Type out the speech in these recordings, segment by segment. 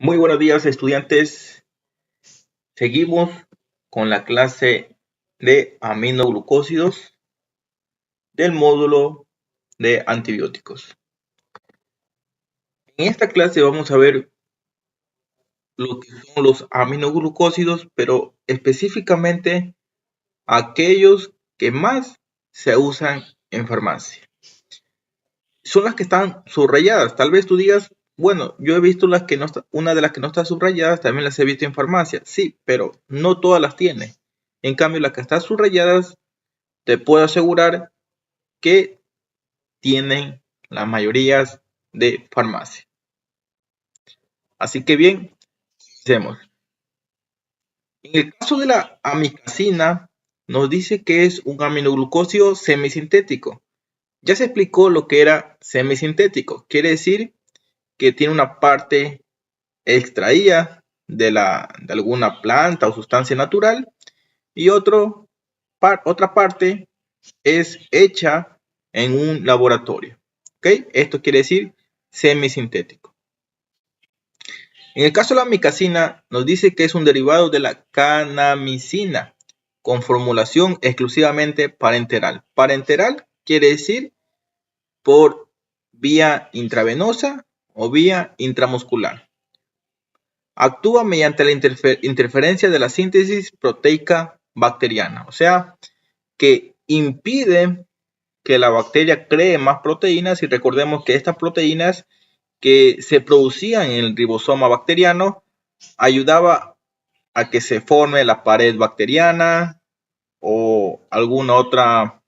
Muy buenos días, estudiantes. Seguimos con la clase de aminoglucósidos del módulo de antibióticos. En esta clase vamos a ver lo que son los aminoglucósidos, pero específicamente aquellos que más se usan en farmacia. Son las que están subrayadas. Tal vez tú digas, bueno, yo he visto las que no está, una de las que no está subrayadas, también las he visto en farmacia. Sí, pero no todas las tiene. En cambio, las que están subrayadas, te puedo asegurar que tienen las mayorías de farmacia. Así que bien, hacemos. En el caso de la amicacina, nos dice que es un aminoglucósido semisintético. Ya se explicó lo que era semisintético. Quiere decir que tiene una parte extraída de alguna planta o sustancia natural y otra parte es hecha en un laboratorio. ¿Okay? Esto quiere decir semisintético. En el caso de la amicacina, nos dice que es un derivado de la kanamicina con formulación exclusivamente parenteral. Parenteral quiere decir por vía intravenosa o vía intramuscular. Actúa mediante la interferencia de la síntesis proteica bacteriana, o sea, que impide que la bacteria cree más proteínas, y recordemos que estas proteínas que se producían en el ribosoma bacteriano ayudaba a que se forme la pared bacteriana o alguna otra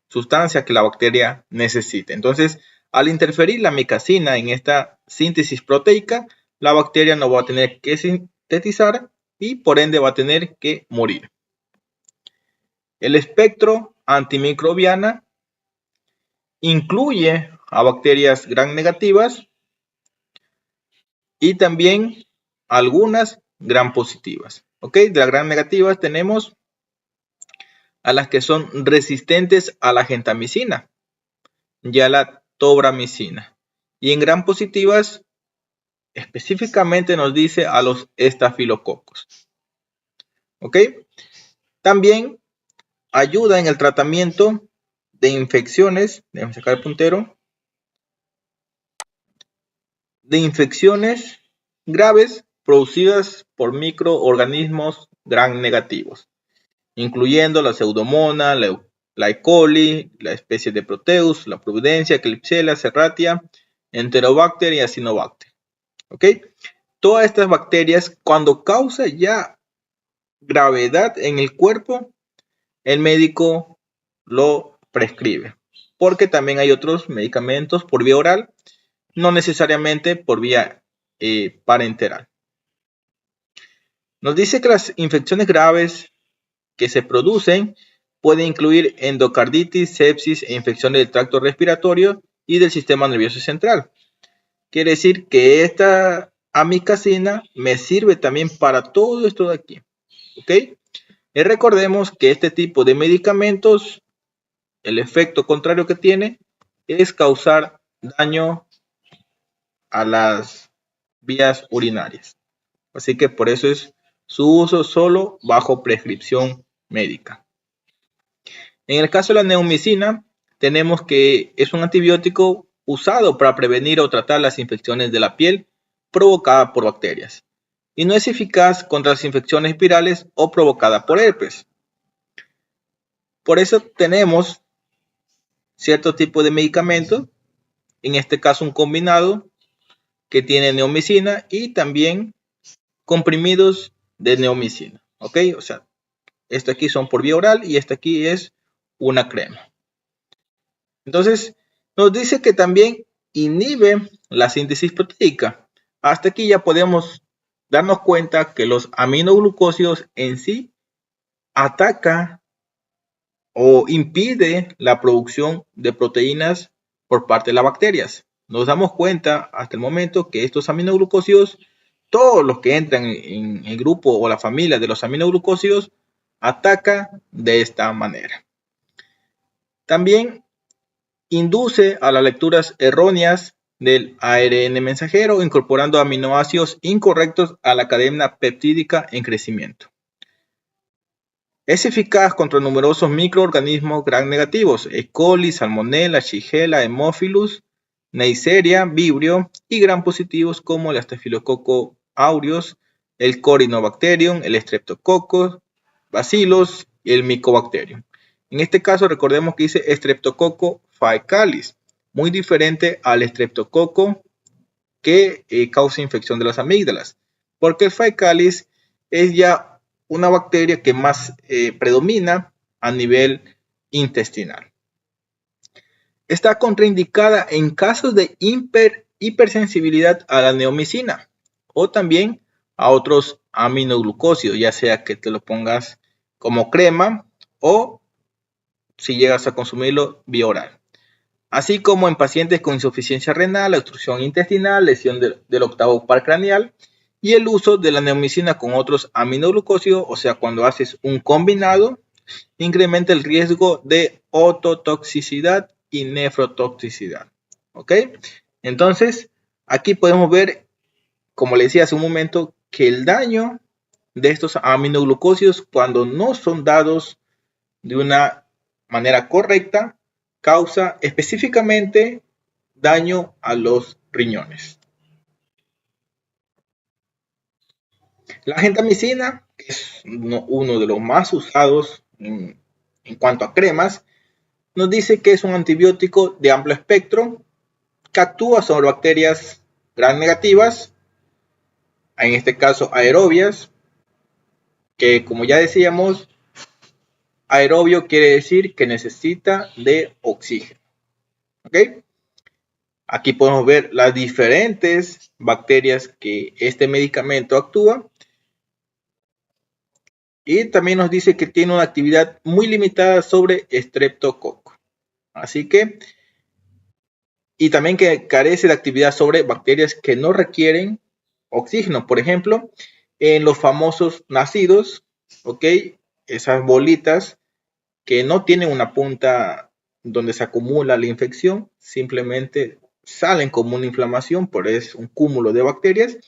sustancia que la bacteria necesite. Entonces, al interferir la micacina en esta síntesis proteica, la bacteria no va a tener que sintetizar y por ende va a tener que morir. El espectro antimicrobiana incluye a bacterias gram negativas y también algunas gram positivas. ¿Ok? De las gram negativas tenemos a las que son resistentes a la gentamicina y a la tobramicina. Y en gram positivas específicamente nos dice a los estafilococos. ¿Ok? También ayuda en el tratamiento de infecciones, déjame sacar el puntero, de infecciones graves producidas por microorganismos gram negativos, incluyendo la pseudomonas, la E. coli, la especie de Proteus, la Prudencia, Klebsiella, Serratia, Enterobacter y Acinetobacter. ¿Ok? Todas estas bacterias, cuando causa ya gravedad en el cuerpo, el médico lo prescribe. Porque también hay otros medicamentos por vía oral, no necesariamente por vía parenteral. Nos dice que las infecciones graves que se producen pueden incluir endocarditis, sepsis e infecciones del tracto respiratorio y del sistema nervioso central. Quiere decir que esta amicacina me sirve también para todo esto de aquí. ¿Ok? Y recordemos que este tipo de medicamentos, el efecto contrario que tiene es causar daño a las vías urinarias. Así que por eso es su uso solo bajo prescripción médica. En el caso de la neomicina, tenemos que es un antibiótico usado para prevenir o tratar las infecciones de la piel provocadas por bacterias y no es eficaz contra las infecciones virales o provocadas por herpes. Por eso tenemos cierto tipo de medicamentos, en este caso un combinado que tiene neomicina y también comprimidos de neomicina. ¿Ok? O sea, esto aquí son por vía oral y este aquí es una crema. Entonces, nos dice que también inhibe la síntesis proteica. Hasta aquí ya podemos darnos cuenta que los aminoglucósidos en sí atacan o impide la producción de proteínas por parte de las bacterias. Nos damos cuenta hasta el momento que estos aminoglucósidos, todos los que entran en el grupo o la familia de los aminoglucósidos, atacan de esta manera. También induce a las lecturas erróneas del ARN mensajero, incorporando aminoácidos incorrectos a la cadena peptídica en crecimiento. Es eficaz contra numerosos microorganismos gram negativos, E. coli, Salmonella, Shigella, Haemophilus, Neisseria, Vibrio, y gram positivos como el Staphylococcus aureus, el Corynebacterium, el Streptococcus, Bacillus y el Mycobacterium. En este caso recordemos que dice Streptococcus faecalis, muy diferente al Streptococcus que causa infección de las amígdalas, porque el faecalis es ya una bacteria que más predomina a nivel intestinal. Está contraindicada en casos de hipersensibilidad a la neomicina o también a otros aminoglucósidos, ya sea que te lo pongas como crema o si llegas a consumirlo vía oral. Así como en pacientes con insuficiencia renal, obstrucción intestinal, lesión del octavo par craneal y el uso de la neomicina con otros aminoglucósidos, o sea, cuando haces un combinado, incrementa el riesgo de ototoxicidad y nefrotoxicidad. ¿Ok? Entonces, aquí podemos ver, como le decía hace un momento, que el daño de estos aminoglucósidos cuando no son dados de una manera correcta causa específicamente daño a los riñones. La gentamicina, que es uno de los más usados en cuanto a cremas, nos dice que es un antibiótico de amplio espectro que actúa sobre bacterias gram negativas, en este caso aerobias, que como ya decíamos, aerobio quiere decir que necesita de oxígeno. ¿Ok? Aquí podemos ver las diferentes bacterias que este medicamento actúa. Y también nos dice que tiene una actividad muy limitada sobre Streptococcus. Así que, y también que carece de actividad sobre bacterias que no requieren oxígeno. Por ejemplo, en los famosos nacidos, ¿ok? Esas bolitas que no tienen una punta donde se acumula la infección, simplemente salen como una inflamación, por es un cúmulo de bacterias,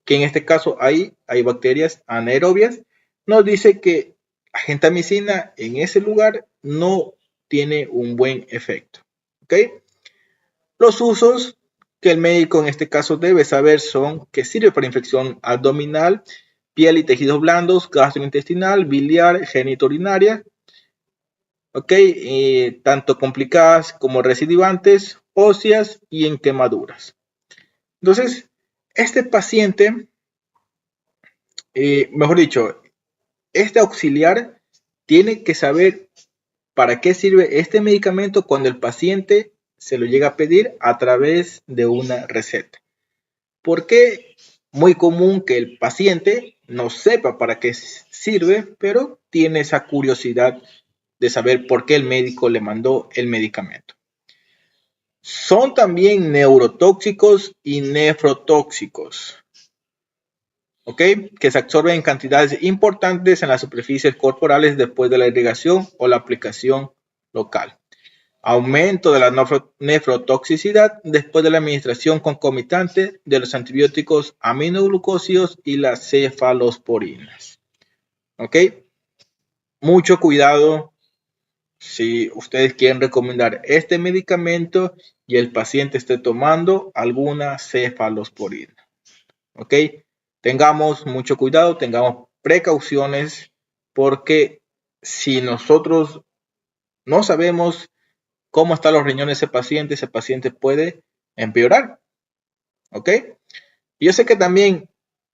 que en este caso hay bacterias anaerobias. Nos dice que la gentamicina en ese lugar no tiene un buen efecto. ¿Ok? Los usos que el médico en este caso debe saber son que sirve para infección abdominal, piel y tejidos blandos, gastrointestinal, biliar, genitourinaria, ¿ok? Tanto complicadas como recidivantes, óseas y en quemaduras. Entonces, este paciente, mejor dicho, este auxiliar tiene que saber para qué sirve este medicamento cuando el paciente se lo llega a pedir a través de una receta. Porque muy común que el paciente no sepa para qué sirve, pero tiene esa curiosidad de saber por qué el médico le mandó el medicamento. Son también neurotóxicos y nefrotóxicos, ¿ok? Que se absorben en cantidades importantes en las superficies corporales después de la irrigación o la aplicación local. Aumento de la nefrotoxicidad después de la administración concomitante de los antibióticos aminoglucósidos y las cefalosporinas. ¿Ok? Mucho cuidado si ustedes quieren recomendar este medicamento y el paciente esté tomando alguna cefalosporina. ¿Ok? Tengamos mucho cuidado, tengamos precauciones, porque si nosotros no sabemos cómo están los riñones de ese paciente puede empeorar. ¿Ok? Yo sé que también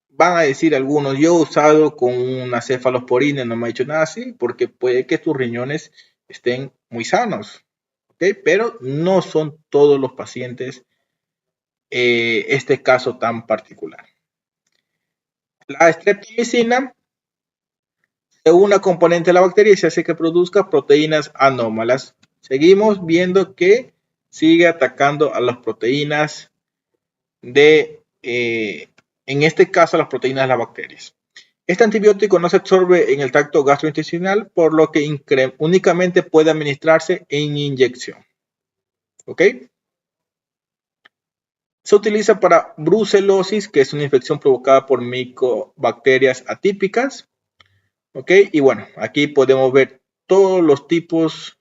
van a decir algunos, yo he usado con una cefalosporina y no me ha hecho nada así, porque puede que tus riñones estén muy sanos. ¿Ok? Pero no son todos los pacientes este caso tan particular. La streptomicina es una componente de la bacteria y se hace que produzca proteínas anómalas. Seguimos viendo que sigue atacando a las proteínas en este caso, las proteínas de las bacterias. Este antibiótico no se absorbe en el tracto gastrointestinal, por lo que únicamente puede administrarse en inyección. ¿Ok? Se utiliza para brucelosis, que es una infección provocada por micobacterias atípicas. ¿Ok? Y bueno, aquí podemos ver todos los tipos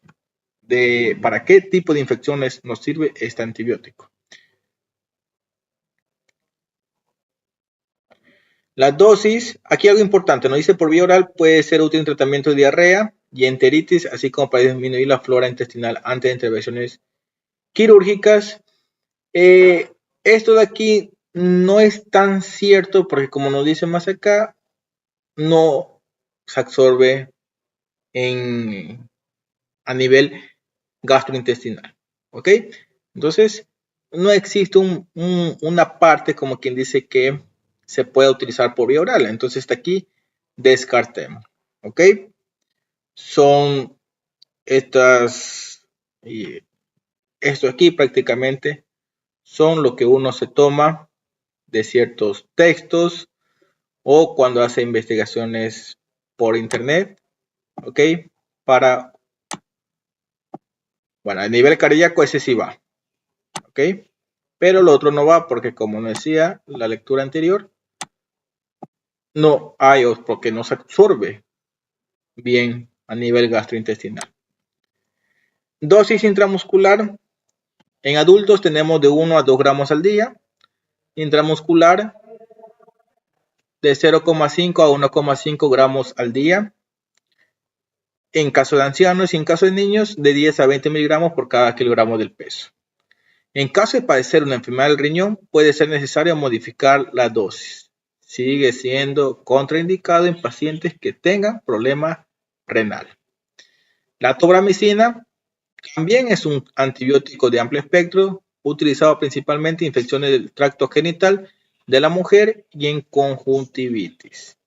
de para qué tipo de infecciones nos sirve este antibiótico. La dosis, aquí algo importante, nos dice por vía oral puede ser útil en tratamiento de diarrea y enteritis, así como para disminuir la flora intestinal antes de intervenciones quirúrgicas. Esto de aquí no es tan cierto porque como nos dice más acá, no se absorbe a nivel gastrointestinal. ¿Ok? Entonces, no existe una parte como quien dice que se puede utilizar por vía oral. Entonces, hasta aquí descartemos. ¿Ok? Son estas, y esto aquí prácticamente son lo que uno se toma de ciertos textos o cuando hace investigaciones por internet, ¿ok? Para, bueno, a nivel cardíaco ese sí va, ¿ok? Pero lo otro no va porque como nos decía la lectura anterior, no hay o porque no se absorbe bien a nivel gastrointestinal. Dosis intramuscular. En adultos tenemos de 1 a 2 gramos al día. Intramuscular de 0,5 a 1,5 gramos al día. En caso de ancianos y en caso de niños, de 10 a 20 miligramos por cada kilogramo del peso. En caso de padecer una enfermedad del riñón, puede ser necesario modificar la dosis. Sigue siendo contraindicado en pacientes que tengan problema renal. La tobramicina también es un antibiótico de amplio espectro, utilizado principalmente en infecciones del tracto genital de la mujer y en conjuntivitis.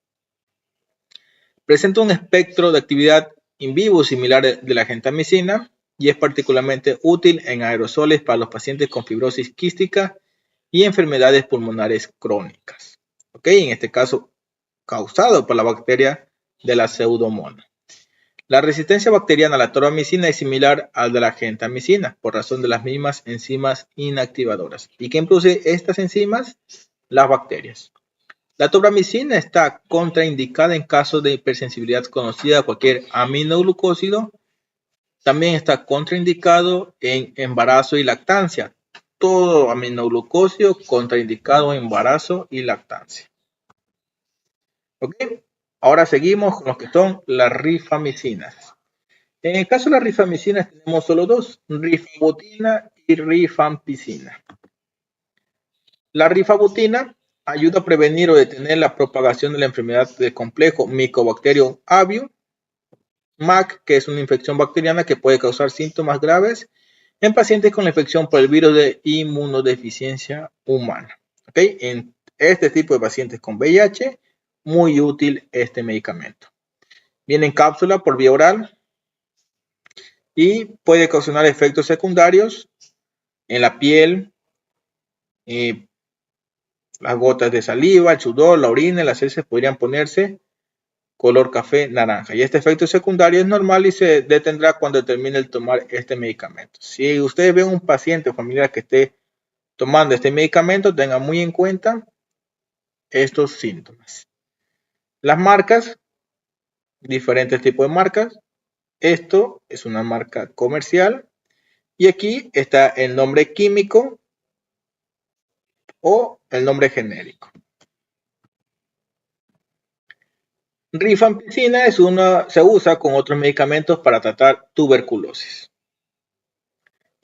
Presenta un espectro de actividad in vivo similar de la gentamicina y es particularmente útil en aerosoles para los pacientes con fibrosis quística y enfermedades pulmonares crónicas. ¿Ok? En este caso, causado por la bacteria de la Pseudomonas. La resistencia bacteriana a la tobramicina es similar a la de la gentamicina por razón de las mismas enzimas inactivadoras. ¿Y quién produce estas enzimas? Las bacterias. La tobramicina está contraindicada en caso de hipersensibilidad conocida a cualquier aminoglucósido. También está contraindicado en embarazo y lactancia. Todo aminoglucósido contraindicado en embarazo y lactancia. ¿Ok? Ahora seguimos con lo que son las rifamicinas. En el caso de las rifamicinas tenemos solo dos, rifabutina y rifampicina. La rifabutina ayuda a prevenir o detener la propagación de la enfermedad del complejo Mycobacterium avium, MAC, que es una infección bacteriana que puede causar síntomas graves en pacientes con la infección por el virus de inmunodeficiencia humana. ¿Okay? En este tipo de pacientes con VIH, muy útil este medicamento. Viene en cápsula por vía oral y puede causar efectos secundarios en la piel, las gotas de saliva, el sudor, la orina, las heces podrían ponerse color café naranja. Y este efecto secundario es normal y se detendrá cuando termine el tomar este medicamento. Si ustedes ven un paciente o familiar que esté tomando este medicamento, tengan muy en cuenta estos síntomas. Las marcas, diferentes tipos de marcas. Esto es una marca comercial y aquí está el nombre químico o el nombre genérico. Rifampicina se usa con otros medicamentos para tratar tuberculosis.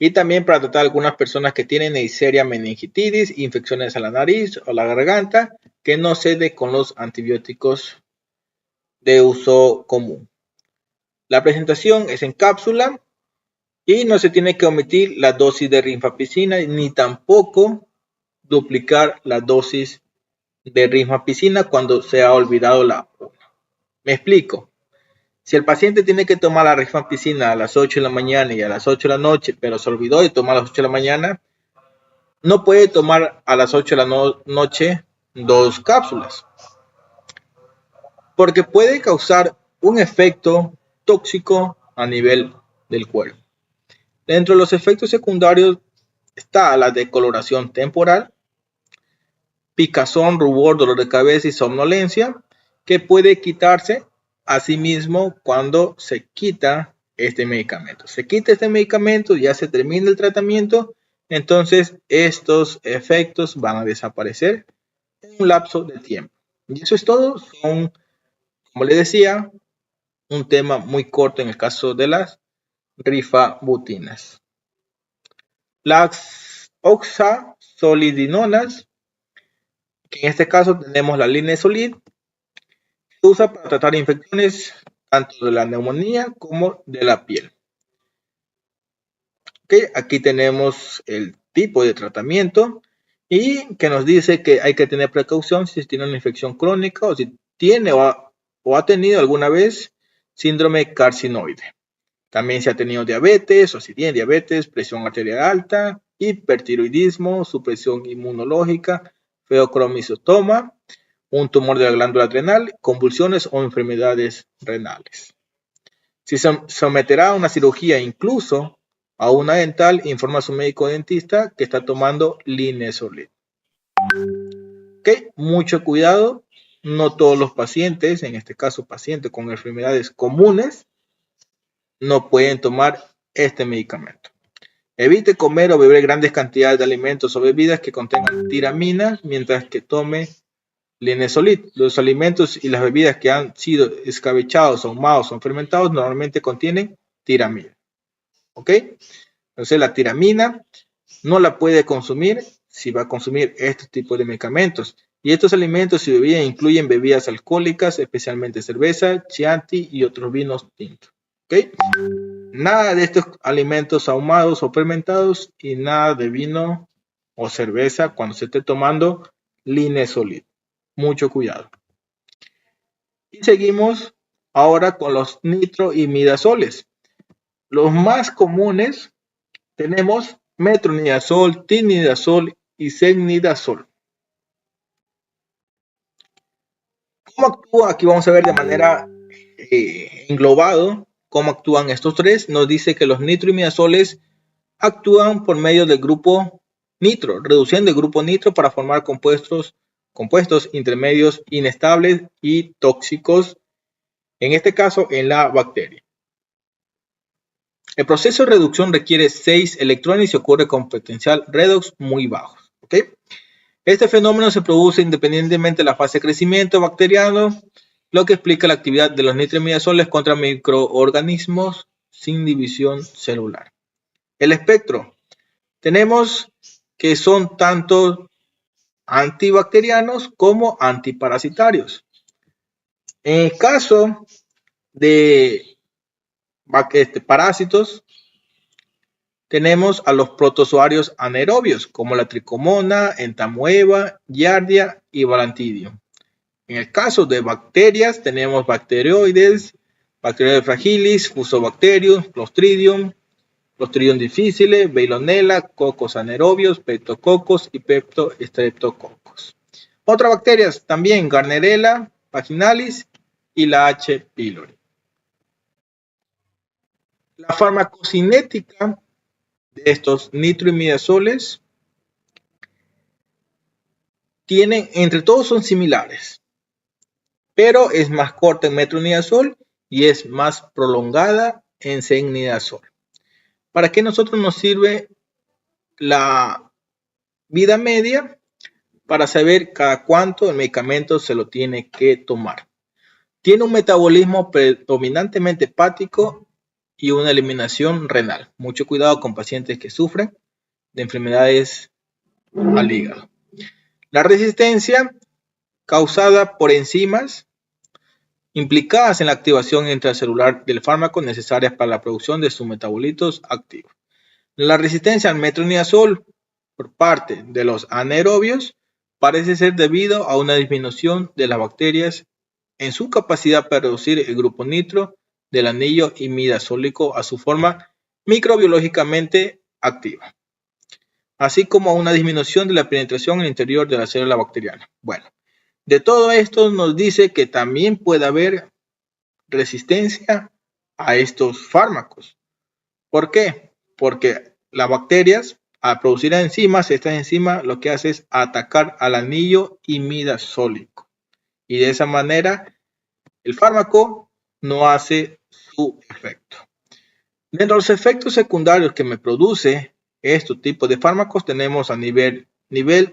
Y también para tratar a algunas personas que tienen Neisseria meningitis, infecciones a la nariz o la garganta, que no cede con los antibióticos de uso común. La presentación es en cápsula y no se tiene que omitir la dosis de rifampicina ni tampoco duplicar la dosis de rifampicina cuando se ha olvidado la una. Me explico. Si el paciente tiene que tomar la rifampicina a las 8 de la mañana y a las 8 de la noche, pero se olvidó de tomar a las 8 de la mañana, no puede tomar a las 8 de la noche 2 cápsulas, porque puede causar un efecto tóxico a nivel del cuerpo. Dentro de los efectos secundarios está la decoloración temporal, picazón, rubor, dolor de cabeza y somnolencia, que puede quitarse a sí mismo cuando se quita este medicamento. Se quita este medicamento, ya se termina el tratamiento, entonces estos efectos van a desaparecer en un lapso de tiempo. Y eso es todo. Son, como le decía, un tema muy corto en el caso de las rifabutinas. Las oxazolidinonas, que en este caso tenemos la linezolid, se usa para tratar infecciones tanto de la neumonía como de la piel. Okay, aquí tenemos el tipo de tratamiento y que nos dice que hay que tener precaución si tiene una infección crónica o si tiene o ha tenido alguna vez síndrome carcinoide. También si ha tenido diabetes o si tiene diabetes, presión arterial alta, hipertiroidismo, supresión inmunológica, feocromicitoma, un tumor de la glándula adrenal, convulsiones o enfermedades renales. Si se someterá a una cirugía, incluso a una dental, informa a su médico dentista que está tomando linezolid. Okay, mucho cuidado. No todos los pacientes, en este caso pacientes con enfermedades comunes, no pueden tomar este medicamento. Evite comer o beber grandes cantidades de alimentos o bebidas que contengan tiramina mientras que tome linezolid. Los alimentos y las bebidas que han sido escabechados, ahumados o fermentados normalmente contienen tiramina. ¿Ok? Entonces la tiramina no la puede consumir si va a consumir este tipo de medicamentos. Y estos alimentos y bebidas incluyen bebidas alcohólicas, especialmente cerveza, chianti y otros vinos tintos. ¿Ok? Nada de estos alimentos ahumados o fermentados y nada de vino o cerveza cuando se esté tomando linezolid. Mucho cuidado. Y seguimos ahora con los nitroimidazoles. Los más comunes tenemos metronidazol, tinidazol y cenidazol. ¿Cómo actúa? Aquí vamos a ver de manera englobado cómo actúan estos tres. Nos dice que los nitroimidazoles actúan por medio del grupo nitro, reduciendo el grupo nitro para formar compuestos intermedios inestables y tóxicos, en este caso en la bacteria. El proceso de reducción requiere 6 electrones y ocurre con potencial redox muy bajos. ¿Okay? Este fenómeno se produce independientemente de la fase de crecimiento bacteriano, lo que explica la actividad de los nitroimidazoles contra microorganismos sin división celular. El espectro. Tenemos que son tanto antibacterianos como antiparasitarios. En el caso de parásitos, tenemos a los protozoarios anaerobios, como la tricomona, entamoeba, giardia y balantidium. En el caso de bacterias, tenemos bacteroides, Bacteroides fragilis, Fusobacterium, Clostridium, Clostridium difficile, Veillonella, cocos anaerobios, Peptococos y Peptostreptococcus. Otras bacterias también, Gardnerella vaginalis y la H. pylori. La farmacocinética de estos nitroimidazoles entre todos son similares, pero es más corta en metronidazol y es más prolongada en cenidazol. ¿Para qué nosotros nos sirve la vida media? Para saber cada cuánto el medicamento se lo tiene que tomar. Tiene un metabolismo predominantemente hepático y una eliminación renal. Mucho cuidado con pacientes que sufren de enfermedades al hígado. La resistencia causada por enzimas implicadas en la activación intracelular del fármaco necesarias para la producción de sus metabolitos activos. La resistencia al metronidazol por parte de los anaerobios parece ser debido a una disminución de las bacterias en su capacidad para reducir el grupo nitro del anillo imidazólico a su forma microbiológicamente activa, así como a una disminución de la penetración en el interior de la célula bacteriana. Bueno, de todo esto nos dice que también puede haber resistencia a estos fármacos. ¿Por qué? Porque las bacterias producir enzimas, estas enzimas lo que hace es atacar al anillo imidazólico. Y de esa manera el fármaco no hace su efecto. Dentro de los efectos secundarios que me produce estos tipos de fármacos tenemos a nivel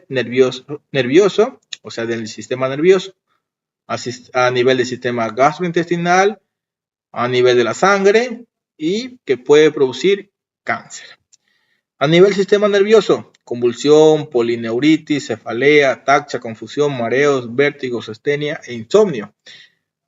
nervioso, o sea, del sistema nervioso, a nivel del sistema gastrointestinal, a nivel de la sangre y que puede producir cáncer. A nivel sistema nervioso, convulsión, polineuritis, cefalea, ataxia, confusión, mareos, vértigos, astenia e insomnio.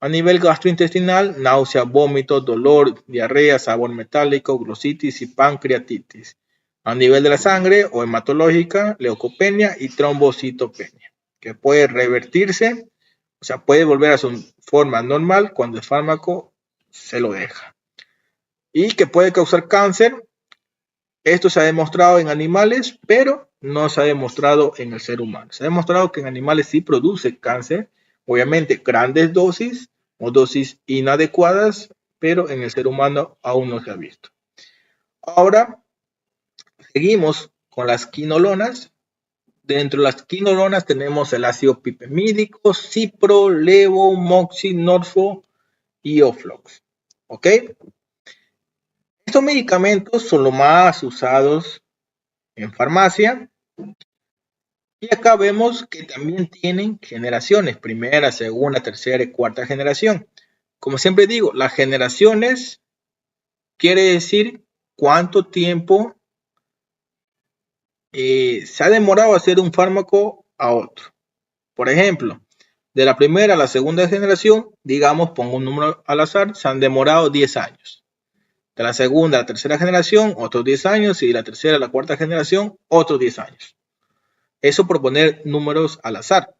A nivel gastrointestinal, náusea, vómito, dolor, diarrea, sabor metálico, glositis y pancreatitis. A nivel de la sangre o hematológica, leucopenia y trombocitopenia, que puede revertirse, o sea, puede volver a su forma normal cuando el fármaco se lo deja. Y que puede causar cáncer. Esto se ha demostrado en animales, pero no se ha demostrado en el ser humano. Se ha demostrado que en animales sí produce cáncer, obviamente grandes dosis o dosis inadecuadas, pero en el ser humano aún no se ha visto. Ahora seguimos con las quinolonas. Dentro de las quinolonas tenemos el ácido pipemídico, cipro, levo, moxi, norfo y oflox. ¿Ok? Estos medicamentos son los más usados en farmacia. Y acá vemos que también tienen generaciones, primera, segunda, tercera y cuarta generación. Como siempre digo, las generaciones quiere decir cuánto tiempo se ha demorado hacer un fármaco a otro. Por ejemplo, de la primera a la segunda generación, digamos, pongo un número al azar, se han demorado 10 años. De la segunda a la tercera generación, otros 10 años, y de la tercera a la cuarta generación, otros 10 años. Eso por poner números al azar.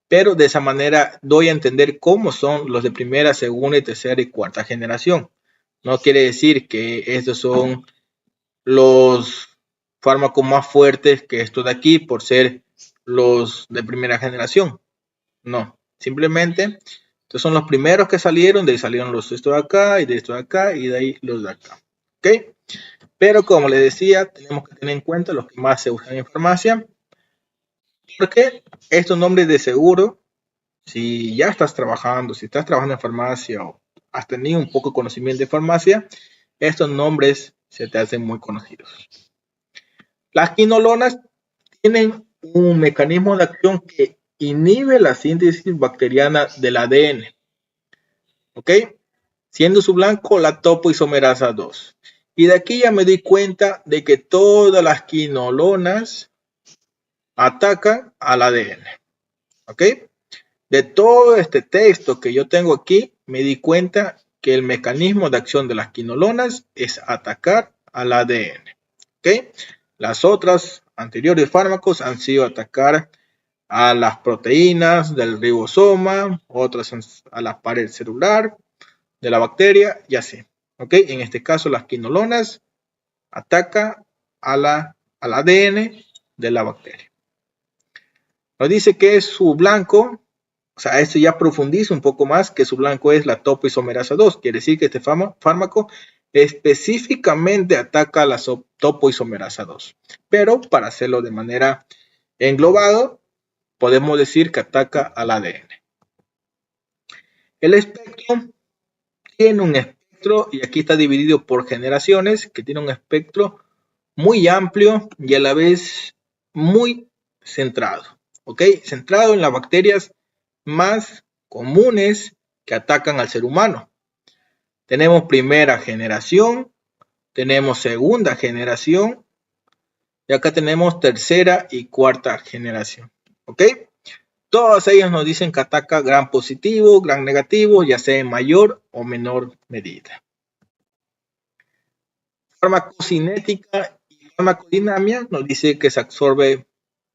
Pero de esa manera doy a entender cómo son los de primera, segunda, tercera y cuarta generación. No quiere decir que estos son los fármacos más fuertes que estos de aquí por ser los de primera generación. No, simplemente estos son los primeros que salieron, de ahí salieron los de estos de acá y de estos de acá y de ahí los de acá. ¿Ok? Pero como les decía, tenemos que tener en cuenta los que más se usan en farmacia. Porque estos nombres de seguro, si ya estás trabajando, si estás trabajando en farmacia o has tenido un poco de conocimiento de farmacia, estos nombres se te hacen muy conocidos. Las quinolonas tienen un mecanismo de acción que inhibe la síntesis bacteriana del ADN. ¿Ok? Siendo su blanco la topoisomerasa 2. Y de aquí ya me di cuenta de que todas las quinolonas atacan al ADN. ¿Ok? De todo este texto que yo tengo aquí, me di cuenta que el mecanismo de acción de las quinolonas es atacar al ADN. ¿Okay? Las otras anteriores fármacos han sido atacar a las proteínas del ribosoma, otras a la pared celular de la bacteria y así. ¿Okay? En este caso, las quinolonas atacan al ADN de la bacteria. Nos dice que es su blanco. O sea, esto ya profundiza un poco más que su blanco es la topoisomerasa 2. Quiere decir que este fármaco específicamente ataca a la topoisomerasa 2. Pero para hacerlo de manera englobado, podemos decir que ataca al ADN. El espectro tiene un espectro, y aquí está dividido por generaciones, que tiene un espectro muy amplio y a la vez muy centrado. ¿Ok? Centrado en las bacterias más comunes que atacan al ser humano. Tenemos primera generación, tenemos segunda generación y acá tenemos tercera y cuarta generación. ¿Ok? Todas ellas nos dicen que ataca gram positivo, gram negativo, ya sea en mayor o menor medida. Farmacocinética y farmacodinamia nos dice que se absorbe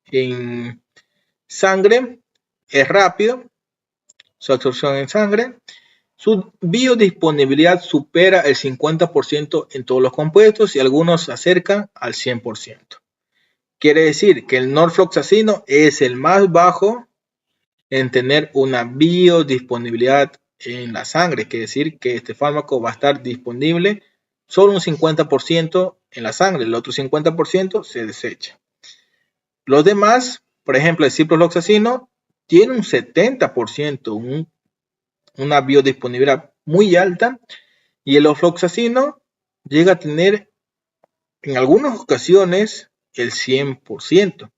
en sangre, es rápido, su absorción en sangre. Su biodisponibilidad supera el 50% en todos los compuestos y algunos se acercan al 100%. Quiere decir que el norfloxacino es el más bajo en tener una biodisponibilidad en la sangre. Quiere decir que este fármaco va a estar disponible solo un 50% en la sangre, el otro 50% se desecha. Los demás, por ejemplo, el ciprofloxacino tiene un 70%, una biodisponibilidad muy alta, y el ofloxacino llega a tener en algunas ocasiones el 100%.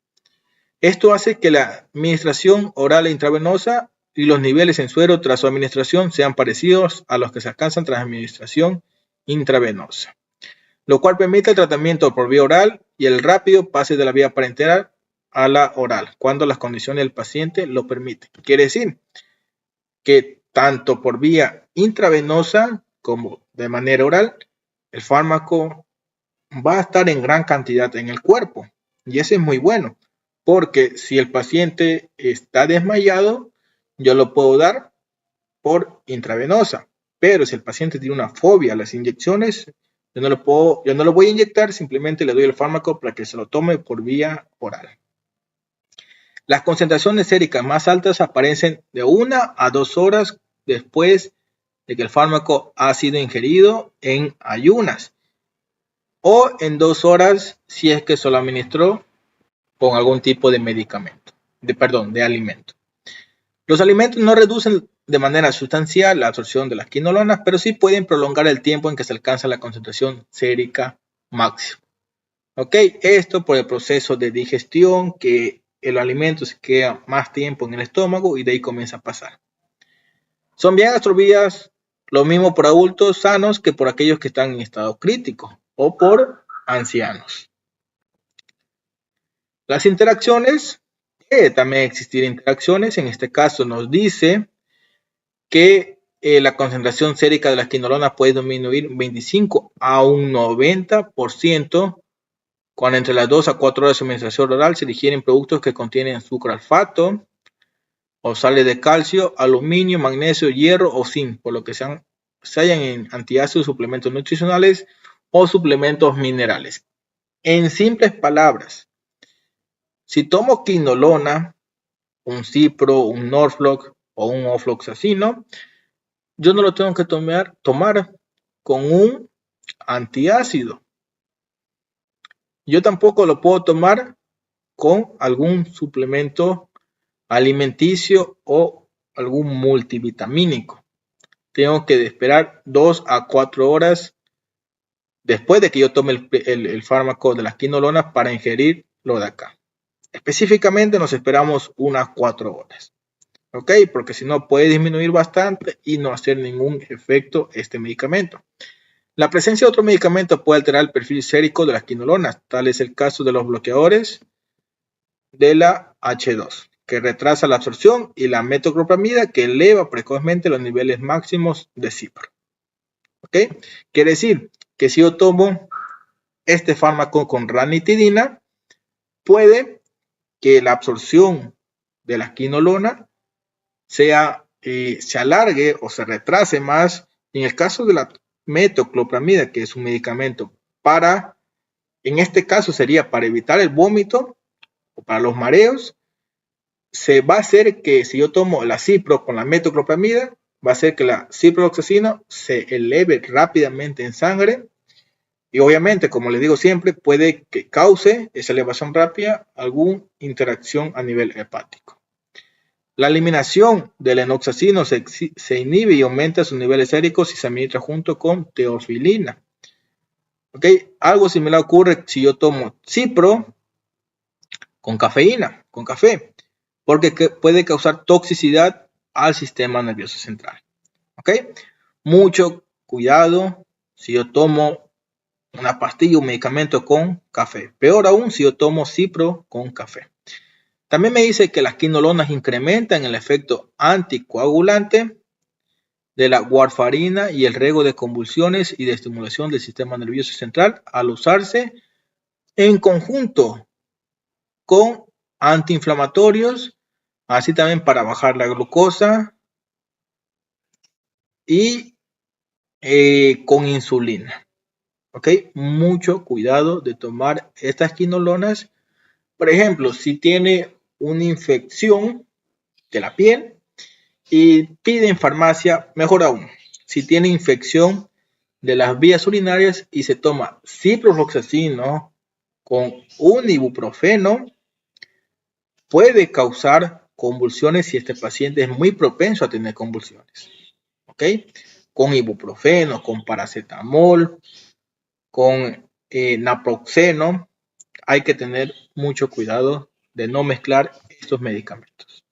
Esto hace que la administración oral e intravenosa y los niveles en suero tras su administración sean parecidos a los que se alcanzan tras administración intravenosa, lo cual permite el tratamiento por vía oral y el rápido pase de la vía parenteral a la oral, cuando las condiciones del paciente lo permiten. Quiere decir que tanto por vía intravenosa como de manera oral, el fármaco va a estar en gran cantidad en el cuerpo. Y eso es muy bueno, porque si el paciente está desmayado, yo lo puedo dar por intravenosa. Pero si el paciente tiene una fobia a las inyecciones, yo no lo voy a inyectar, simplemente le doy el fármaco para que se lo tome por vía oral. Las concentraciones séricas más altas aparecen de 1 a 2 horas después de que el fármaco ha sido ingerido en ayunas, o en 2 horas si es que se lo administró con algún tipo de medicamento, de alimento. Los alimentos no reducen de manera sustancial la absorción de las quinolonas, pero sí pueden prolongar el tiempo en que se alcanza la concentración sérica máxima. ¿Ok? Esto por el proceso de digestión, que el alimento se queda más tiempo en el estómago y de ahí comienza a pasar. Son bien absorbidas, lo mismo por adultos sanos que por aquellos que están en estado crítico o por ancianos. Las interacciones, también existir interacciones, en este caso nos dice que la concentración sérica de las quinolonas puede disminuir 25 a un 90% cuando entre las 2 a 4 horas de administración oral se digieren productos que contienen sucralfato o sales de calcio, aluminio, magnesio, hierro o zinc, por lo que se hallan en antiácidos, suplementos nutricionales o suplementos minerales. En simples palabras, si tomo quinolona, un cipro, un norflox o un ofloxacino, yo no lo tengo que tomar con un antiácido. Yo tampoco lo puedo tomar con algún suplemento alimenticio o algún multivitamínico. Tengo que esperar 2 a 4 horas después de que yo tome el fármaco de las quinolonas para ingerir lo de acá. Específicamente nos esperamos unas 4 horas. ¿Ok? Porque si no puede disminuir bastante y no hacer ningún efecto este medicamento. La presencia de otro medicamento puede alterar el perfil sérico de las quinolonas. Tal es el caso de los bloqueadores de la H2, que retrasa la absorción, y la metoclopramida, que eleva precozmente los niveles máximos de cipro. ¿Ok? Quiere decir que si yo tomo este fármaco con ranitidina, puede que la absorción de la quinolona se alargue o se retrase más. En el caso de la metoclopramida, que es un medicamento en este caso sería para evitar el vómito o para los mareos, se va a hacer que si yo tomo la cipro con la metoclopramida, va a hacer que la ciprofloxacino se eleve rápidamente en sangre, y obviamente, como les digo siempre, puede que cause esa elevación rápida alguna interacción a nivel hepático. La eliminación del enoxacino se inhibe y aumenta sus niveles séricos si se administra junto con teofilina. ¿Ok? Algo similar ocurre si yo tomo cipro con cafeína, con café, porque puede causar toxicidad al sistema nervioso central. ¿Ok? Mucho cuidado si yo tomo una pastilla, un medicamento con café. Peor aún si yo tomo cipro con café. También me dice que las quinolonas incrementan el efecto anticoagulante de la warfarina y el riesgo de convulsiones y de estimulación del sistema nervioso central al usarse en conjunto con antiinflamatorios, así también para bajar la glucosa y con insulina. ¿Ok? Mucho cuidado de tomar estas quinolonas. Por ejemplo, si tiene una infección de la piel y pide en farmacia, mejor aún, si tiene infección de las vías urinarias y se toma ciprofloxacino con un ibuprofeno, puede causar convulsiones si este paciente es muy propenso a tener convulsiones. ¿Ok? Con ibuprofeno, con paracetamol, con naproxeno, hay que tener mucho cuidado de no mezclar estos medicamentos.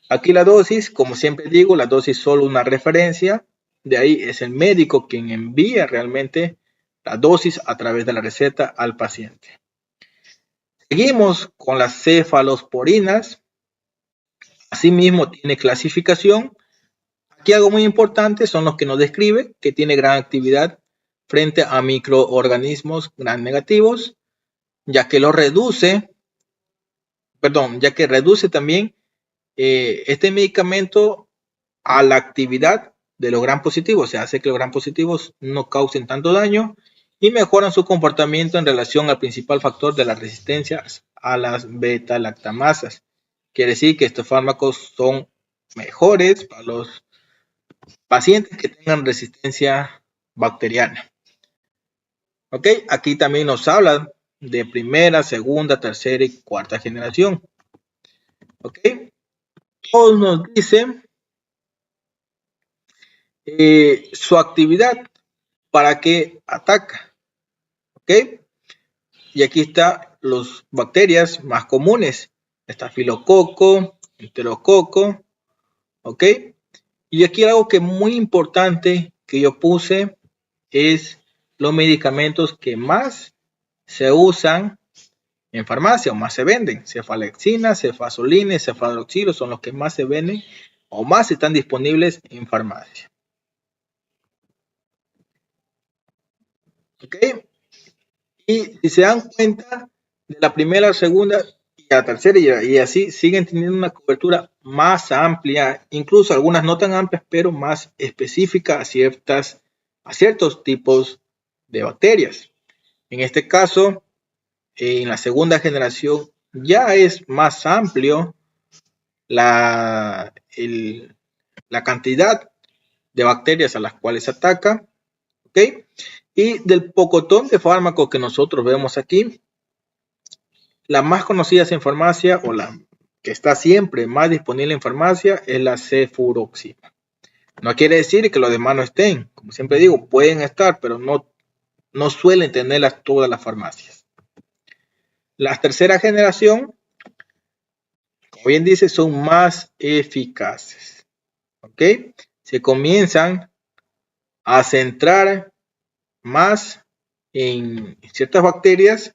Aquí la dosis, como siempre digo, la dosis es solo una referencia. De ahí es el médico quien envía realmente la dosis a través de la receta al paciente. Seguimos con las cefalosporinas. Asimismo tiene clasificación. Aquí algo muy importante son los que nos describe que tiene gran actividad frente a microorganismos gram negativos, ya que reduce también este medicamento a la actividad de los gram positivos, o sea, hace que los gram positivos no causen tanto daño y mejoran su comportamiento en relación al principal factor de la resistencia a las beta-lactamasas. Quiere decir que estos fármacos son mejores para los pacientes que tengan resistencia bacteriana. Ok, aquí también nos habla de primera, segunda, tercera y cuarta generación. Ok, todos nos dicen su actividad, para qué ataca. Ok, y aquí están las bacterias más comunes: estafilococo, enterococo. Ok, y aquí algo que es muy importante que yo puse es los medicamentos que más se usan en farmacia o más se venden: cefalexina, cefazolina y cefadroxilo son los que más se venden o más están disponibles en farmacia. ¿Ok? Y si se dan cuenta, de la primera a la segunda y a la tercera y así siguen teniendo una cobertura más amplia, incluso algunas no tan amplias, pero más específica a ciertos tipos de bacterias. En este caso, en la segunda generación ya es más amplio la cantidad de bacterias a las cuales ataca. ¿Ok? Y del pocotón de fármacos que nosotros vemos aquí, la más conocida en farmacia o la que está siempre más disponible en farmacia es la cefuroxima. No quiere decir que los demás no estén, como siempre digo, pueden estar, pero no suelen tenerlas todas las farmacias. La tercera generación, como bien dice, son más eficaces. ¿Ok? Se comienzan a centrar más en ciertas bacterias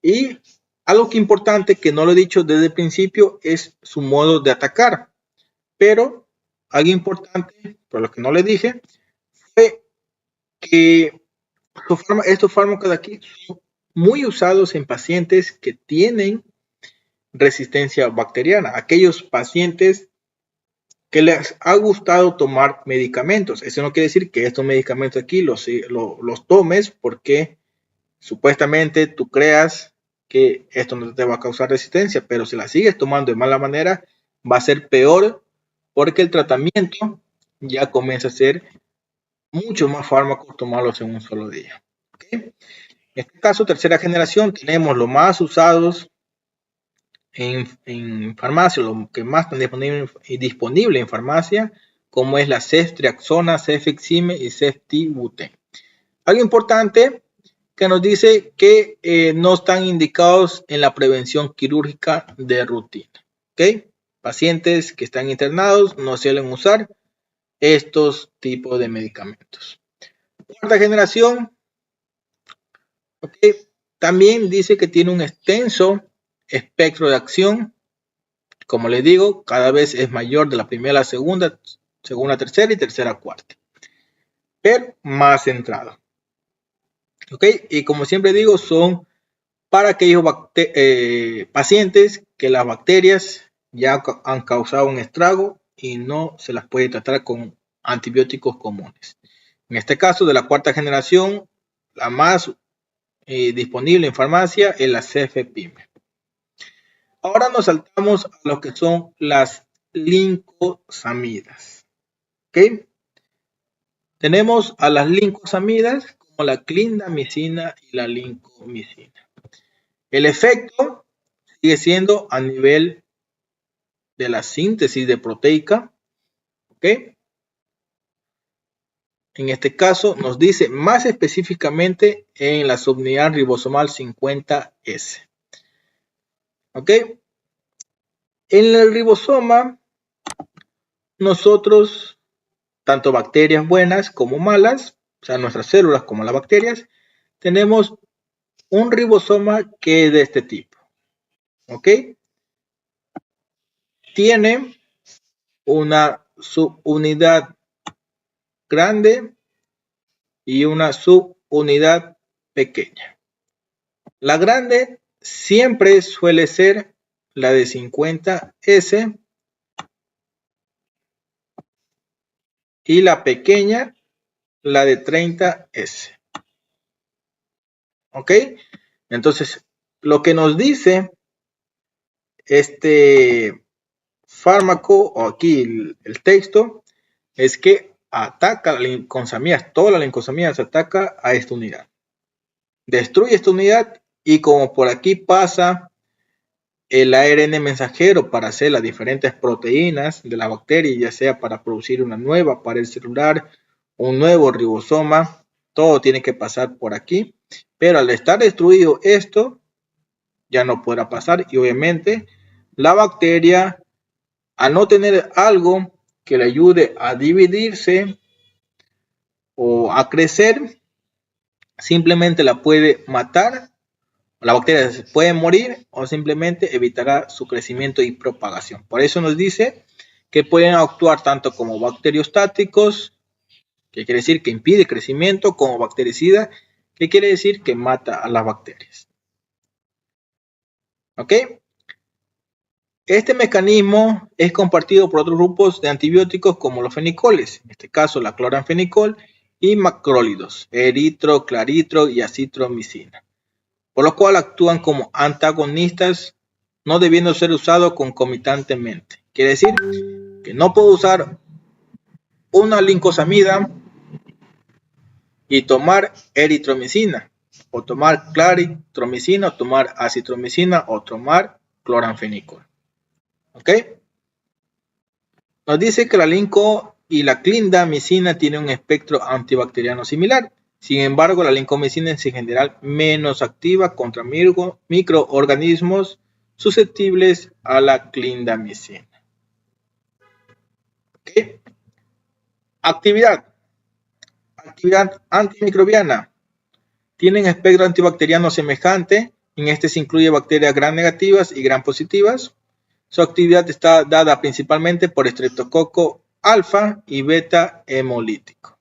y algo que importante que no lo he dicho desde el principio es su modo de atacar, pero algo importante, por lo que no le dije, fue que estos fármacos de aquí son muy usados en pacientes que tienen resistencia bacteriana, aquellos pacientes que les ha gustado tomar medicamentos. Eso no quiere decir que estos medicamentos aquí los tomes porque supuestamente tú creas que esto no te va a causar resistencia, pero si la sigues tomando de mala manera, va a ser peor porque el tratamiento ya comienza a ser mucho más fármacos tomarlos en un solo día. ¿Okay? En este caso, tercera generación, tenemos los más usados en farmacia, lo que más están disponible en farmacia, como es la ceftriaxona, cefixime y ceftibuten. Algo importante que nos dice que no están indicados en la prevención quirúrgica de rutina. ¿Ok? Pacientes que están internados no suelen usar estos tipos de medicamentos. Cuarta generación, ¿ok? También dice que tiene un extenso espectro de acción. Como les digo, cada vez es mayor de la primera a la segunda, segunda a tercera y tercera a cuarta, pero más centrado. ¿Ok? Y como siempre digo, son para aquellos pacientes que las bacterias ya han causado un estrago y no se las puede tratar con antibióticos comunes. En este caso, de la cuarta generación, la más disponible en farmacia es la cefepime. Ahora nos saltamos a lo que son las lincosamidas. ¿Ok? Tenemos a las lincosamidas como la clindamicina y la lincomicina. El efecto sigue siendo a nivel de la síntesis de proteica, ¿ok? En este caso nos dice más específicamente en la subunidad ribosomal 50S. ¿Ok? En el ribosoma, nosotros, tanto bacterias buenas como malas, o sea, nuestras células como las bacterias, tenemos un ribosoma que es de este tipo. ¿Ok? Tiene una subunidad grande y una subunidad pequeña. La grande siempre suele ser la de 50S y la pequeña la de 30S. ¿Ok? Entonces, lo que nos dice este fármaco, o aquí el texto, es que ataca la lincosamidas, toda la lincosamidas ataca a esta unidad. Destruye esta unidad y como por aquí pasa el ARN mensajero para hacer las diferentes proteínas de la bacteria, ya sea para producir una nueva pared celular, un nuevo ribosoma, todo tiene que pasar por aquí, pero al estar destruido esto, ya no podrá pasar y obviamente la bacteria, al no tener algo que le ayude a dividirse o a crecer, simplemente la puede matar. La bacteria puede morir o simplemente evitará su crecimiento y propagación. Por eso nos dice que pueden actuar tanto como bacteriostáticos, que quiere decir que impide crecimiento, como bactericida, que quiere decir que mata a las bacterias. ¿Ok? Este mecanismo es compartido por otros grupos de antibióticos como los fenicoles, en este caso la cloranfenicol, y macrólidos, eritro, claritro y acitromicina, por lo cual actúan como antagonistas, no debiendo ser usados concomitantemente. Quiere decir que no puedo usar una lincosamida y tomar eritromicina, o tomar claritromicina, o tomar acitromicina, o tomar cloranfenicol. ¿Ok? Nos dice que la linco y la clindamicina tienen un espectro antibacteriano similar. Sin embargo, la lincomicina es en general menos activa contra microorganismos susceptibles a la clindamicina. ¿Okay? Actividad antimicrobiana. Tienen espectro antibacteriano semejante. En este se incluye bacterias gram negativas y gram positivas. Su actividad está dada principalmente por estreptococo alfa y beta hemolítico.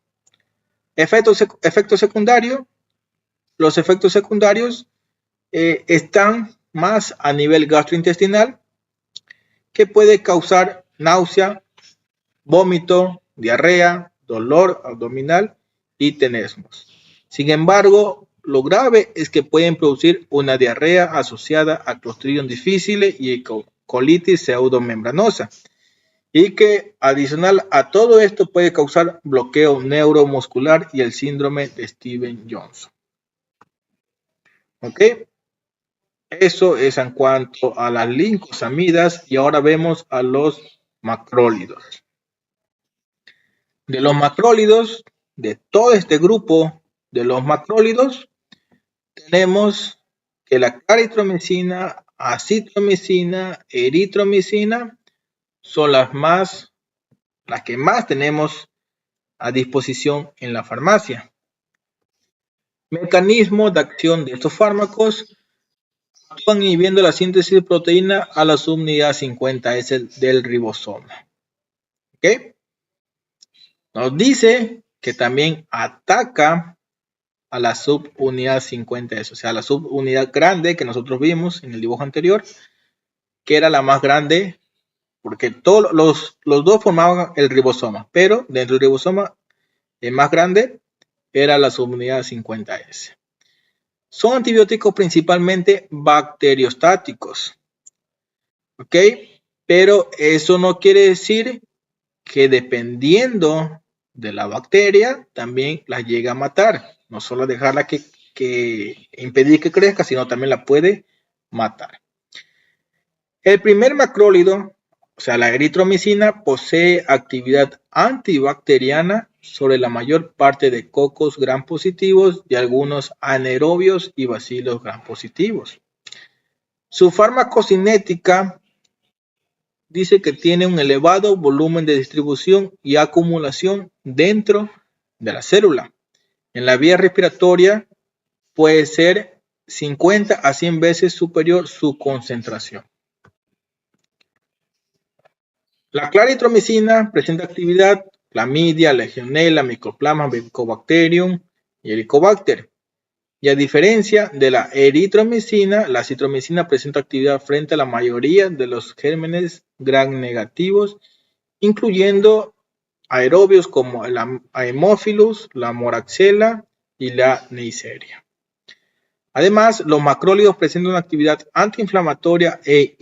Efectos secundarios. Los efectos secundarios están más a nivel gastrointestinal, que puede causar náusea, vómito, diarrea, dolor abdominal y tenesmos. Sin embargo, lo grave es que pueden producir una diarrea asociada a Clostridium difficile y colitis pseudomembranosa, y que adicional a todo esto puede causar bloqueo neuromuscular y el síndrome de Stevens-Johnson. ¿Ok? Eso es en cuanto a las lincosamidas y ahora vemos a los macrólidos. De los macrólidos, de todo este grupo de los macrólidos, tenemos que la claritromicina, acitromicina, eritromicina son las que más tenemos a disposición en la farmacia. Mecanismo de acción de estos fármacos: actúan inhibiendo la síntesis de proteína a la subunidad 50S del ribosoma. ¿Ok? Nos dice que también ataca a la subunidad 50S, o sea, la subunidad grande que nosotros vimos en el dibujo anterior, que era la más grande, porque todos los dos formaban el ribosoma, pero dentro del ribosoma el más grande era la subunidad 50S. Son antibióticos principalmente bacteriostáticos, ¿ok? Pero eso no quiere decir que dependiendo de la bacteria también la llega a matar. No solo dejarla que impedir que crezca, sino también la puede matar. El primer macrólido, o sea, la eritromicina, posee actividad antibacteriana sobre la mayor parte de cocos gram positivos y algunos anaerobios y bacilos gram positivos. Su farmacocinética dice que tiene un elevado volumen de distribución y acumulación dentro de la célula. En la vía respiratoria puede ser 50 a 100 veces superior su concentración. La claritromicina presenta actividad Clamidia, Legionella, Mycoplasma, Mycobacterium y Helicobacter. Y a diferencia de la eritromicina, la citromicina presenta actividad frente a la mayoría de los gérmenes gram negativos, incluyendo aerobios como el Haemophilus, la Moraxella y la Neisseria. Además, los macrólidos presentan una actividad antiinflamatoria e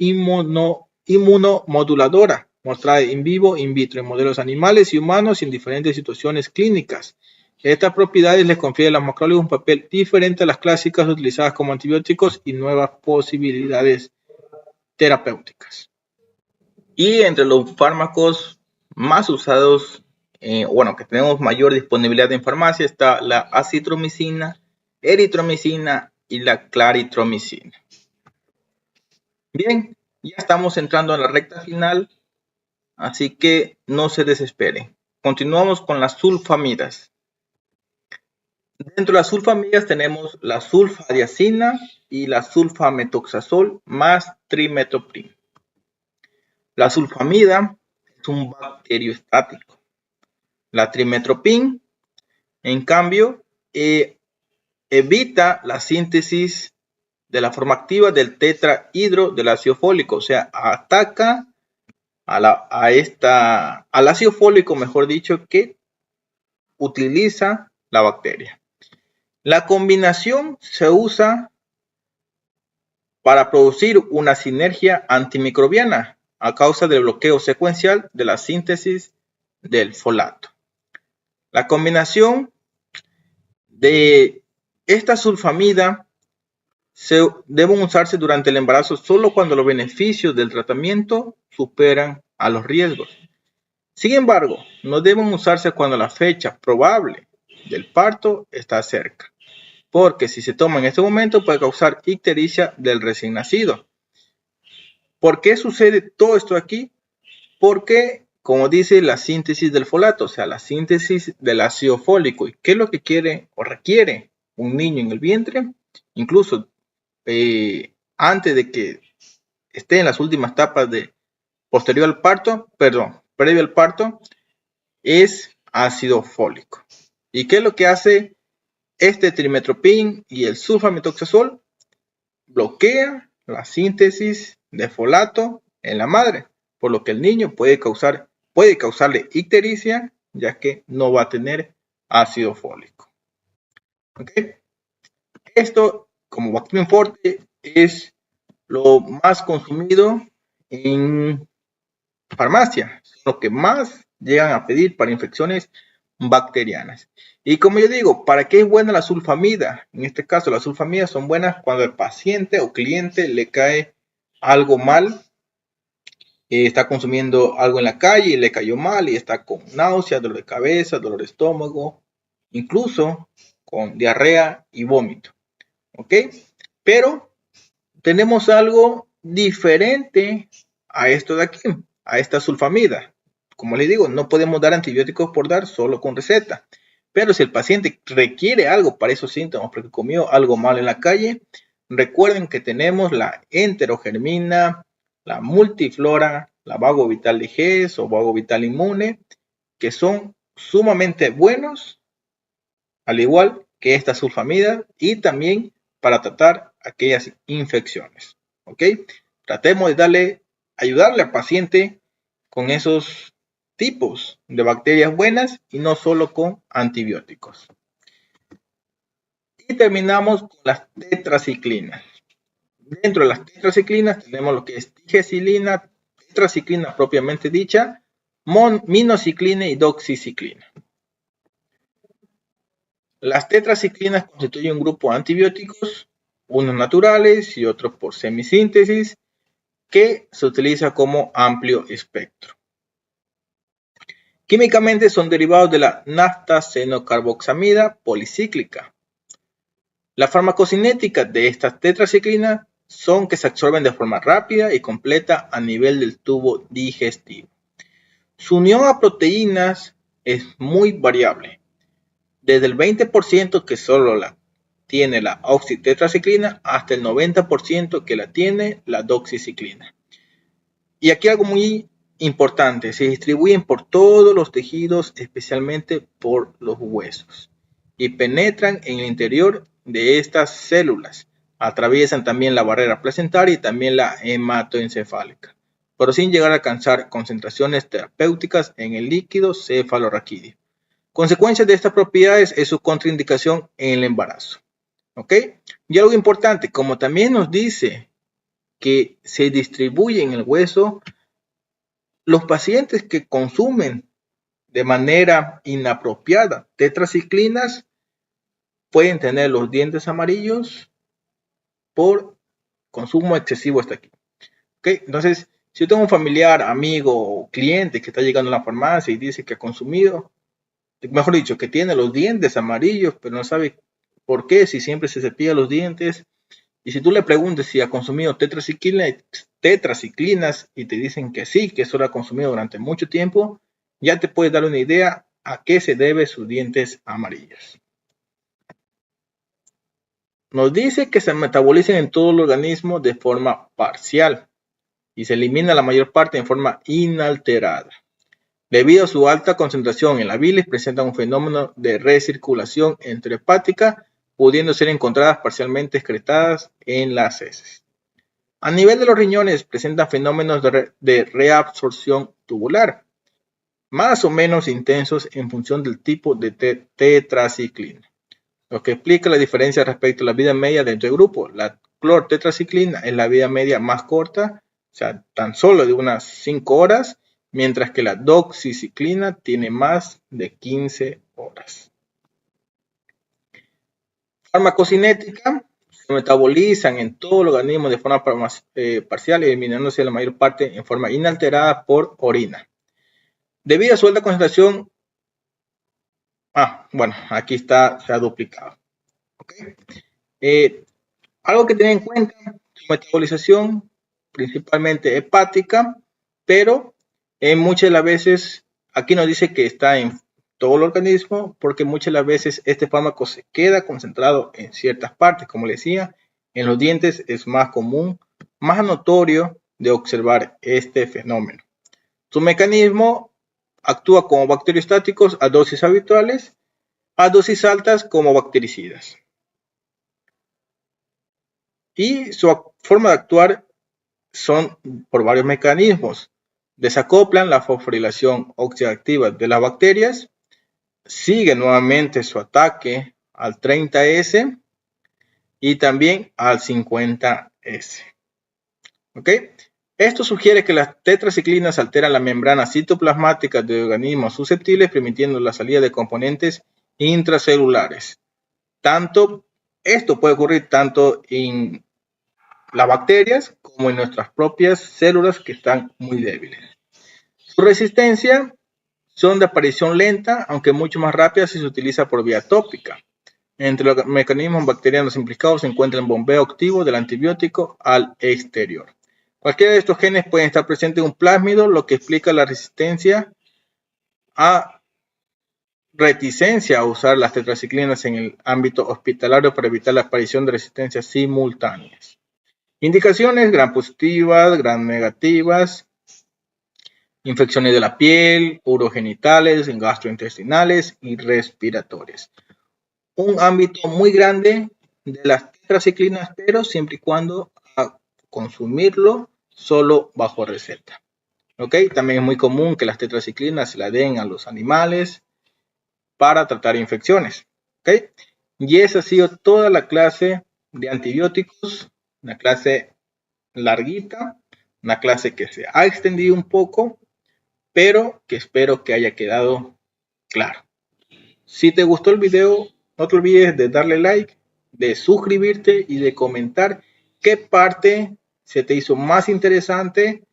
inmunomoduladora, mostrada in vivo, in vitro, en modelos animales y humanos y en diferentes situaciones clínicas. Estas propiedades les confieren a los macrólidos un papel diferente a las clásicas utilizadas como antibióticos y nuevas posibilidades terapéuticas. Y entre los fármacos más usados, que tenemos mayor disponibilidad en farmacia, está la acitromicina, eritromicina y la claritromicina. Bien, ya estamos entrando en la recta final, así que no se desesperen. Continuamos con las sulfamidas. Dentro de las sulfamidas tenemos la sulfadiazina y la sulfametoxazol más trimetoprim. La sulfamida es un bacterioestático. La trimetoprim, en cambio, evita la síntesis de la forma activa del tetrahidro del ácido fólico, o sea, ataca al ácido fólico, mejor dicho, que utiliza la bacteria. La combinación se usa para producir una sinergia antimicrobiana a causa del bloqueo secuencial de la síntesis del folato. La combinación de esta sulfamida deben usarse durante el embarazo solo cuando los beneficios del tratamiento superan a los riesgos. Sin embargo, no deben usarse cuando la fecha probable del parto está cerca, porque si se toma en este momento puede causar ictericia del recién nacido. ¿Por qué sucede todo esto aquí? Porque, como dice la síntesis del folato, o sea, la síntesis del ácido fólico, ¿y qué es lo que quiere o requiere un niño en el vientre? Incluso antes de que esté en las últimas etapas previo al parto, es ácido fólico. ¿Y qué es lo que hace este trimetoprim y el sulfametoxazol? Bloquea la síntesis de folato en la madre, por lo que el niño puede causarle ictericia, ya que no va a tener ácido fólico. ¿Okay? Esto, como Bacterium forte, es lo más consumido en farmacia, lo que más llegan a pedir para infecciones bacterianas. Y como yo digo, ¿para qué es buena la sulfamida? En este caso, las sulfamidas son buenas cuando al paciente o cliente le cae algo mal, está consumiendo algo en la calle y le cayó mal y está con náuseas, dolor de cabeza, dolor de estómago, incluso con diarrea y vómito. ¿Ok? Pero tenemos algo diferente a esto de aquí, a esta sulfamida. Como les digo, no podemos dar antibióticos por dar solo con receta. Pero si el paciente requiere algo para esos síntomas, porque comió algo mal en la calle, recuerden que tenemos la enterogermina, la multiflora, la vagovital liges o vagovital inmune, que son sumamente buenos, al igual que esta sulfamida, y también para tratar aquellas infecciones. ¿Ok? Tratemos de ayudarle al paciente con esos tipos de bacterias buenas y no solo con antibióticos. Y terminamos con las tetraciclinas. Dentro de las tetraciclinas tenemos lo que es tigecilina, tetraciclina propiamente dicha, minociclina y doxiciclina. Las tetraciclinas constituyen un grupo de antibióticos, unos naturales y otros por semisíntesis, que se utiliza como amplio espectro. Químicamente son derivados de la naftacenocarboxamida policíclica. La farmacocinética de estas tetraciclinas son que se absorben de forma rápida y completa a nivel del tubo digestivo. Su unión a proteínas es muy variable, desde el 20% que solo tiene la oxitetraciclina hasta el 90% que la tiene la doxiciclina. Y aquí algo muy importante, se distribuyen por todos los tejidos, especialmente por los huesos, y penetran en el interior de estas células. Atraviesan también la barrera placentaria y también la hematoencefálica, pero sin llegar a alcanzar concentraciones terapéuticas en el líquido cefalorraquídeo. Consecuencias de estas propiedades es su contraindicación en el embarazo. ¿Ok? Y algo importante, como también nos dice que se distribuye en el hueso, los pacientes que consumen de manera inapropiada tetraciclinas pueden tener los dientes amarillos por consumo excesivo hasta aquí. ¿Okay? Entonces, si yo tengo un familiar, amigo o cliente que está llegando a la farmacia y dice que ha consumido, mejor dicho, que tiene los dientes amarillos, pero no sabe por qué, si siempre se cepilla los dientes, y si tú le preguntas si ha consumido tetraciclinas y te dicen que sí, que eso lo ha consumido durante mucho tiempo, ya te puedes dar una idea a qué se debe sus dientes amarillos. Nos dice que se metabolizan en todo el organismo de forma parcial y se elimina la mayor parte en forma inalterada. Debido a su alta concentración en la bilis, presentan un fenómeno de recirculación enterohepática, pudiendo ser encontradas parcialmente excretadas en las heces. A nivel de los riñones, presentan fenómenos de reabsorción tubular, más o menos intensos en función del tipo de tetraciclina, lo que explica la diferencia respecto a la vida media dentro del grupo. La clortetraciclina es la vida media más corta, o sea, tan solo de unas 5 horas, mientras que la doxiciclina tiene más de 15 horas. Farmacocinética: se metabolizan en todo el organismo de forma parcial, eliminándose la mayor parte en forma inalterada por orina. Debido a su alta concentración, bueno, aquí está, se ha duplicado. ¿Okay? Algo que tener en cuenta, su metabolización principalmente hepática, pero muchas de las veces, aquí nos dice que está en todo el organismo, porque muchas de las veces este fármaco se queda concentrado en ciertas partes, como les decía, en los dientes es más común, más notorio de observar este fenómeno. Su mecanismo: actúa como bacteriostáticos a dosis habituales, a dosis altas como bactericidas. Y su forma de actuar son por varios mecanismos. Desacoplan la fosforilación oxidativa de las bacterias, sigue nuevamente su ataque al 30S y también al 50S. ¿Ok? Esto sugiere que las tetraciclinas alteran la membrana citoplasmática de organismos susceptibles, permitiendo la salida de componentes intracelulares. Esto puede ocurrir tanto en las bacterias como en nuestras propias células que están muy débiles. Su resistencia son de aparición lenta, aunque mucho más rápida si se utiliza por vía tópica. Entre los mecanismos bacterianos implicados se encuentra el bombeo activo del antibiótico al exterior. Cualquiera de estos genes puede estar presente en un plásmido, lo que explica la reticencia a usar las tetraciclinas en el ámbito hospitalario para evitar la aparición de resistencias simultáneas. Indicaciones: gram positivas, gram negativas, infecciones de la piel, urogenitales, gastrointestinales y respiratorias. Un ámbito muy grande de las tetraciclinas, pero siempre y cuando a consumirlo solo bajo receta. ¿Ok? También es muy común que las tetraciclinas se la den a los animales para tratar infecciones. ¿Ok? Y esa ha sido toda la clase de antibióticos, una clase larguita, una clase que se ha extendido un poco, pero que espero que haya quedado claro. Si te gustó el video, No te olvides de darle like, de suscribirte y de comentar qué parte se te hizo más interesante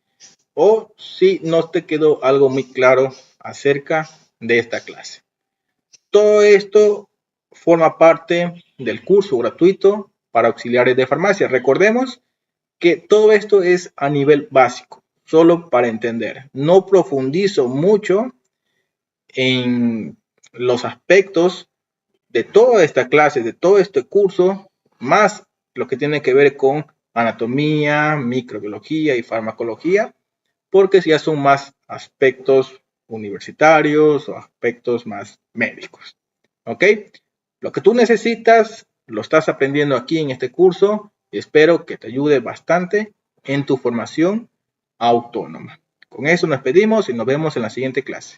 o si no te quedó algo muy claro acerca de esta clase. Todo esto forma parte del curso gratuito para auxiliares de farmacia. Recordemos que todo esto es a nivel básico, solo para entender. No profundizo mucho en los aspectos de toda esta clase, de todo este curso, más lo que tiene que ver con anatomía, microbiología y farmacología, porque ya son más aspectos universitarios o aspectos más médicos. ¿Ok? Lo que tú necesitas lo estás aprendiendo aquí en este curso y espero que te ayude bastante en tu formación autónoma. Con eso nos despedimos y nos vemos en la siguiente clase.